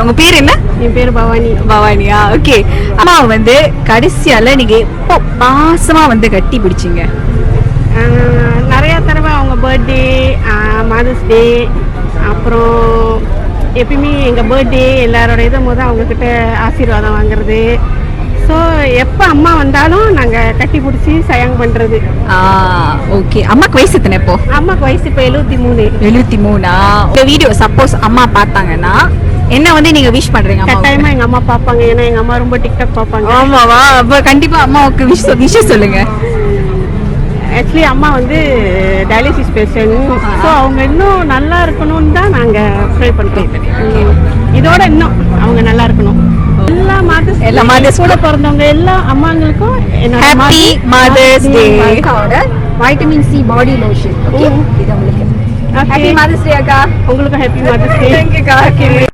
உங்க பேர் என்ன? என் பேர் பவானி. பவானியா? ஓகே. அம்மா வந்து கடைசியால நீங்க எப்போ பாசமா வந்து கட்டி பிடிச்சீங்க? நிறையா தடவை அவங்க பர்த்டே, மதர்ஸ் டே, அப்புறம் எப்பயுமே எங்கள் பர்த்டே எல்லாரோட இதும் போது அவங்கக்கிட்ட ஆசீர்வாதம் வாங்குறது. ஸோ எப்போ அம்மா வந்தாலும் நாங்கள் கட்டி பிடிச்சி சயங் பண்ணுறது. ஓகே. அம்மாக்கு வயசு எத்தனை இப்போ? அம்மாவுக்கு வயசு இப்போ 73. 73. இந்த வீடியோ சப்போஸ் அம்மா பார்த்தாங்கன்னா என்ன வந்து நீங்க விஷ் பண்றீங்க? கட்டாயமா எங்க அம்மா பார்ப்பாங்க, ஏன்னா எங்க அம்மா ரொம்ப டிக்டாக் பார்ப்பாங்க. ஆமாவா? அப்ப கண்டிப்பா அம்மாவுக்கு விஷ் சொல்லுங்க. ஆக்சுவலி அம்மா வந்து டயாலிசிஸ் பேஷண்ட். ஸோ அவங்க இன்னும் நல்லா இருக்கணும்னு தான் நாங்கள் ப்ரே பண்ணுறோம். இதோட இன்னும் அவங்க நல்லா இருக்கணும். எல்லா மதர்ஸ் கூட பிறந்தவங்க எல்லா அம்மாங்களுக்கும் happy mothers day. Vitamin C body lotion. Okay, இது உங்களுக்கு ஹாப்பி மதர்ஸ் டே அக்கா. உங்களுக்கு ஹாப்பி மதர்ஸ் டே. தேங்க்யூ அக்கா.